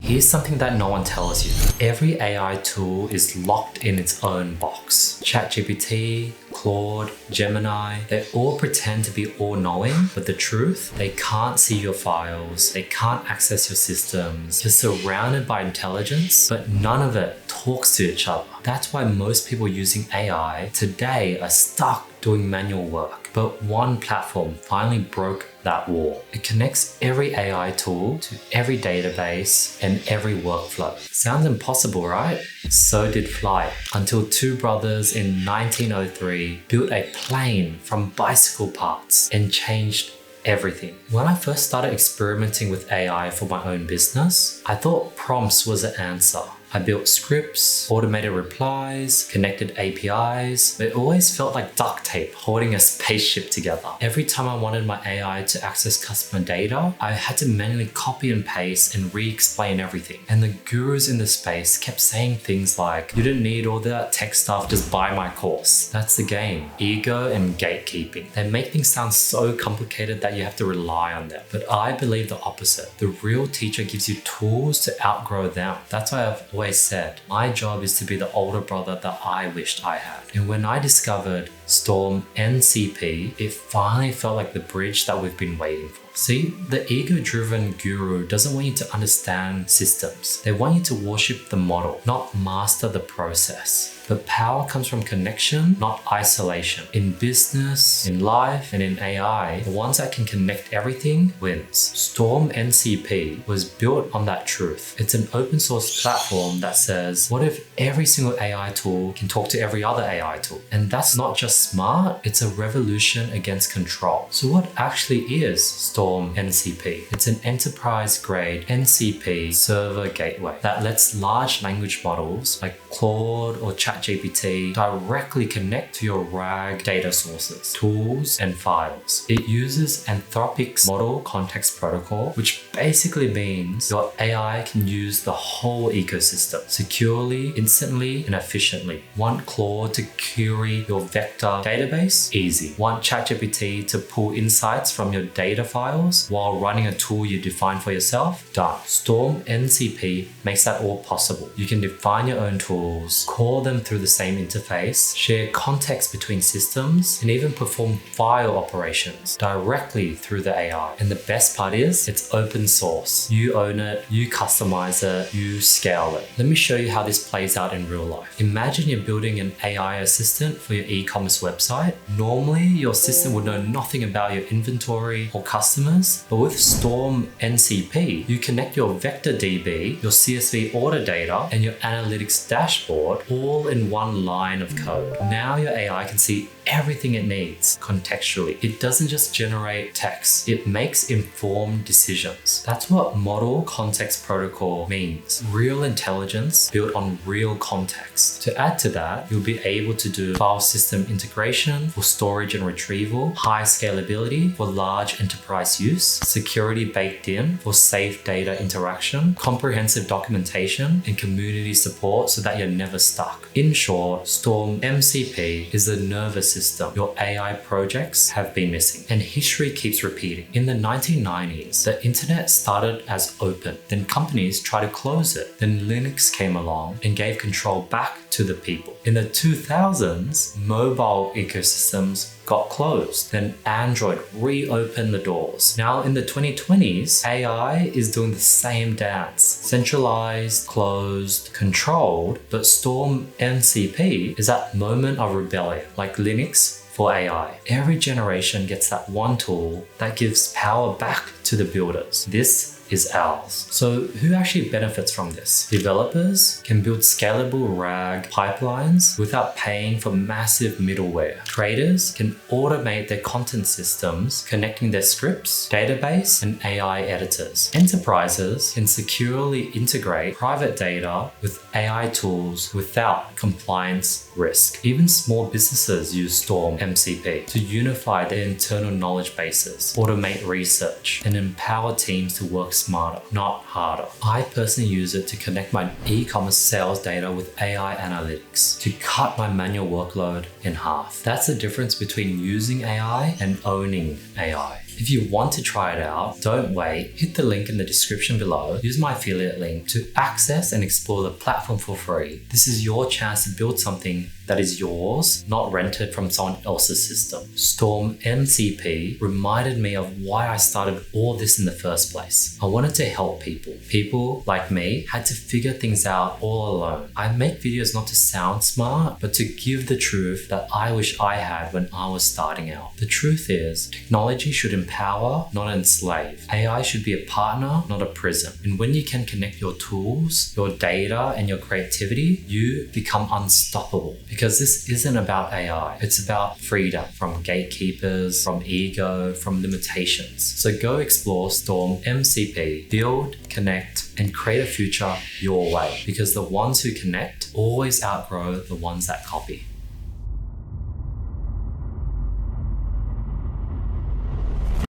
Here's something that no one tells you. Every AI tool is locked in its own box. ChatGPT, Claude, Gemini, they all pretend to be all-knowing, but the truth, they can't see your files, they can't access your systems. You're surrounded by intelligence, but none of it talks to each other. That's why most people using AI today are stuck doing manual work. But one platform finally broke that wall. It connects every AI tool to every database and every workflow. Sounds impossible, right? So did flight. Until two brothers in 1903 built a plane from bicycle parts and changed everything. When I first started experimenting with AI for my own business, I thought prompts was the answer. I built scripts, automated replies, connected APIs, but it always felt like duct tape holding a spaceship together. Every time I wanted my AI to access customer data, I had to manually copy and paste and re-explain everything. And the gurus in the space kept saying things like, you didn't need all that tech stuff, just buy my course. That's the game. Ego and gatekeeping. They make things sound so complicated that you have to rely on them. But I believe the opposite. The real teacher gives you tools to outgrow them. That's why I've always said, my job is to be the older brother that I wished I had. And when I discovered Storm NCP, it finally felt like the bridge that we've been waiting for. See, the ego-driven guru doesn't want you to understand systems. They want you to worship the model, not master the process. But power comes from connection, not isolation. In business, in life, and in AI, the ones that can connect everything wins. Storm NCP was built on that truth. It's an open source platform that says, what if every single AI tool can talk to every other AI tool? And that's not just smart, it's a revolution against control. So what actually is Storm NCP? It's an enterprise-grade NCP server gateway that lets large language models like Claude or ChatGPT directly connect to your RAG data sources, tools, and files. It uses Anthropic's Model Context Protocol, which basically means your AI can use the whole ecosystem securely, instantly, and efficiently. Want Claude to query your vector database? Easy. Want ChatGPT to pull insights from your data files while running a tool you define for yourself? Done. Storm NCP makes that all possible. You can define your own tools, call them through the same interface, share context between systems, and even perform file operations directly through the AI. And the best part is, it's open source. You own it, you customize it, you scale it. Let me show you how this plays out in real life. Imagine you're building an AI assistant for your e-commerce website. Normally, your system would know nothing about your inventory or customers, but with Storm NCP, you connect your vector DB, your CSV order data, and your analytics dashboard all in one line of code. Now your AI can see everything it needs contextually. It doesn't just generate text, it makes informed decisions. That's what Model Context Protocol means. Real intelligence built on real context. To add to that, you'll be able to do file system integration for storage and retrieval, high scalability for large enterprise use, security baked in for safe data interaction, comprehensive documentation, and community support so that you're never stuck. In short, Storm MCP is the nervous system your AI projects have been missing. And history keeps repeating. In the 1990s, the internet started as open. Then companies tried to close it. Then Linux came along and gave control back to the people. In the 2000s, mobile ecosystems got closed. Then Android reopened the doors. Now in the 2020s, AI is doing the same dance. Centralized, closed, controlled, but Storm MCP is that moment of rebellion, like Linux for AI. Every generation gets that one tool that gives power back to the builders. This is ours. So who actually benefits from this? Developers can build scalable RAG pipelines without paying for massive middleware. Traders can automate their content systems, connecting their scripts, database, and AI editors. Enterprises can securely integrate private data with AI tools without compliance risk. Even small businesses use Storm MCP to unify their internal knowledge bases, automate research, and empower teams to work smarter, not harder. I personally use it to connect my e-commerce sales data with AI analytics to cut my manual workload in half. That's the difference between using AI and owning AI. If you want to try it out, don't wait. Hit the link in the description below. Use my affiliate link to access and explore the platform for free. This is your chance to build something that is yours, not rented from someone else's system. Storm MCP reminded me of why I started all this in the first place. I wanted to help people. People like me had to figure things out all alone. I make videos not to sound smart, but to give the truth that I wish I had when I was starting out. The truth is, technology should empower, not enslave. AI should be a partner, not a prison. And when you can connect your tools, your data, and your creativity, you become unstoppable. Because this isn't about AI. It's about freedom from gatekeepers, from ego, from limitations. So go explore Storm MCP, build, connect, and create a future your way. Because the ones who connect always outgrow the ones that copy.